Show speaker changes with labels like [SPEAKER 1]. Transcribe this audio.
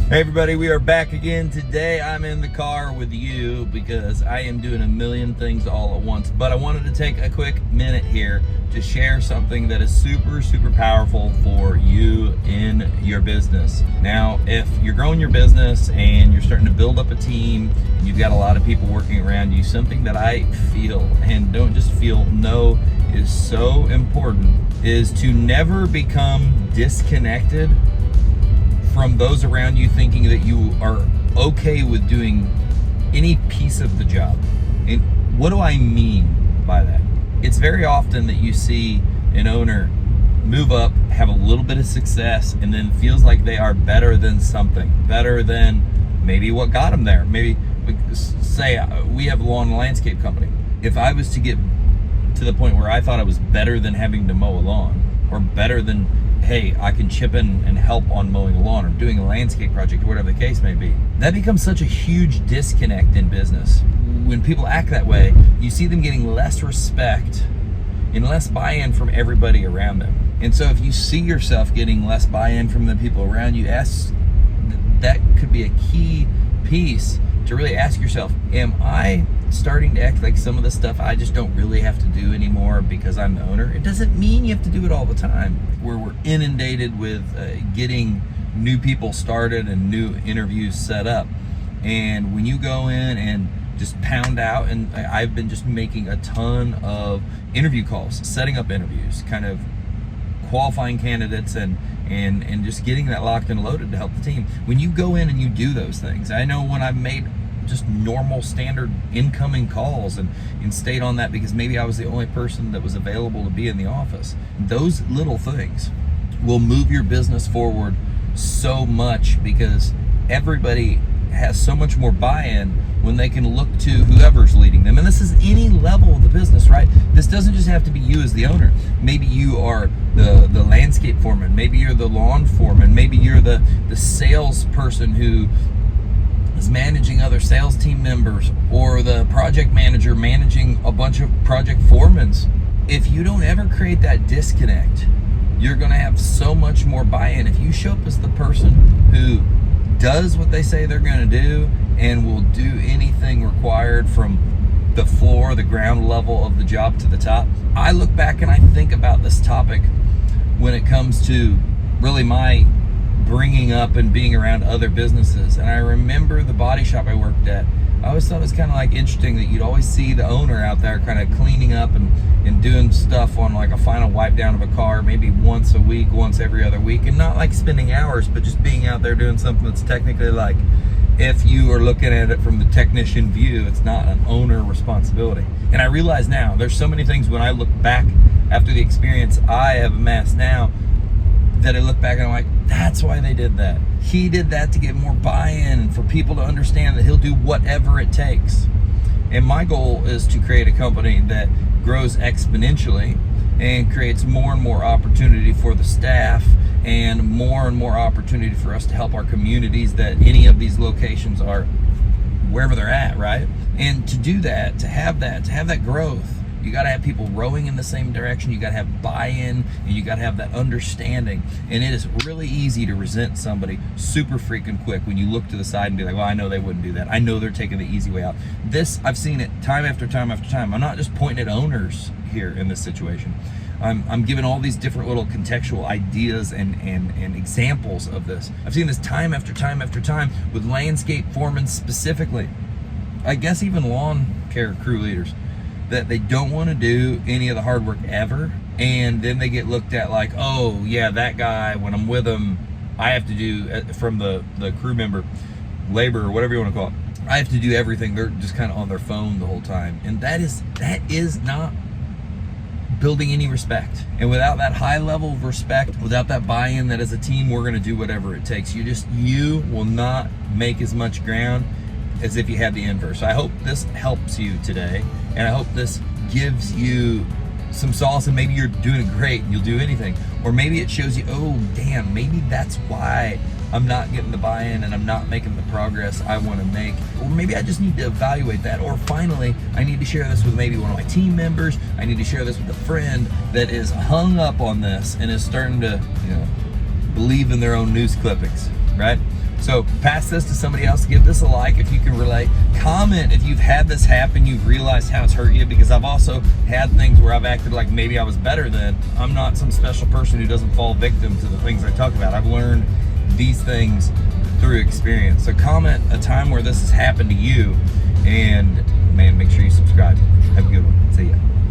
[SPEAKER 1] Hey everybody, we are back again. Today I'm in the car with you because I am doing a million things all at once, but I wanted to take a quick minute here to share something that is super powerful for you in your business. Now, if you're growing your business and you're starting to build up a team, and you've got a lot of people working around you, something that I feel, and don't just feel, know is so important, is to never become disconnected from those around you, thinking that you are okay with doing any piece of the job. And what do I mean by that? It's very often that you see an owner move up, have a little bit of success, and then feels like they are better than something, better than maybe what got them there. Maybe, say we have a lawn and landscape company. If I was to get to the point where I thought I was better than having to mow a lawn, or better than, hey, I can chip in and help on mowing a lawn or doing a landscape project or whatever the case may be, that becomes such a huge disconnect in business. When people act that way, you see them getting less respect and less buy-in from everybody around them. And so if you see yourself getting less buy-in from the people around you, that could be a key piece to really ask yourself, am I starting to act like some of the stuff I just don't really have to do anymore because I'm the owner? It doesn't mean you have to do it all the time. Where we're inundated with getting new people started and new interviews set up. And when you go in and just pound out, and I've been just making a ton of interview calls, setting up interviews, kind of qualifying candidates and just getting that locked and loaded to help the team. When you go in and you do those things, I know when I've made just normal standard incoming calls and stayed on that because maybe I was the only person that was available to be in the office, those little things will move your business forward so much, because everybody has so much more buy-in when they can look to whoever's leading them. And this is any level of the business, right? This doesn't just have to be you as the owner. Maybe you are the landscape foreman, maybe you're the lawn foreman, maybe you're the salesperson who is managing other sales team members, or the project manager managing a bunch of project foremans. If you don't ever create that disconnect, you're going to have so much more buy-in. If you show up as the person who does what they say they're going to do and will do anything required from the floor, the ground level of the job to the top. I look back and I think about this topic when it comes to really my bringing up and being around other businesses. And I remember the body shop I worked at, I always thought it was kind of like interesting that you'd always see the owner out there kind of cleaning up and doing stuff on like a final wipe down of a car, maybe once a week, once every other week, and not like spending hours, but just being out there doing something that's technically, like, if you are looking at it from the technician view, it's not an owner responsibility. And I realize now there's so many things when I look back after the experience I have amassed now, that I look back and I'm like, that's why they did that. He did that to get more buy-in and for people to understand that he'll do whatever it takes. And my goal is to create a company that grows exponentially and creates more and more opportunity for the staff and more opportunity for us to help our communities that any of these locations are, wherever they're at, right? And to do that, to have that growth, you got to have people rowing in the same direction. You got to have buy-in, and you got to have that understanding. And it is really easy to resent somebody super freaking quick when you look to the side and be like, well, I know they wouldn't do that. I know they're taking the easy way out. This, I've seen it time after time after time. I'm not just pointing at owners here in this situation. I'm giving all these different little contextual ideas and examples of this. I've seen this time after time after time with landscape foremen specifically. I guess even lawn care crew leaders, that they don't want to do any of the hard work ever, and then they get looked at like, oh yeah, that guy, when I'm with him, I have to do, from the crew member, labor, or whatever you want to call it, I have to do everything. They're just kind of on their phone the whole time, and that is not building any respect. And without that high level of respect, without that buy-in that as a team we're going to do whatever it takes, you will not make as much ground as if you had the inverse. So I hope this helps you today, and I hope this gives you some solace, and maybe you're doing great and you'll do anything, or maybe it shows you, oh damn, maybe that's why I'm not getting the buy-in and I'm not making the progress I want to make, or maybe I just need to evaluate that, or finally I need to share this with maybe one of my team members. I need to share this with a friend that is hung up on this and is starting to, believe in their own news clippings, right? So pass this to somebody else, give this a like if you can relate. Comment if you've had this happen, you've realized how it's hurt you, because I've also had things where I've acted like maybe I was better than. I'm not some special person who doesn't fall victim to the things I talk about. I've learned these things through experience. So comment a time where this has happened to you, and man, make sure you subscribe. Have a good one. See ya.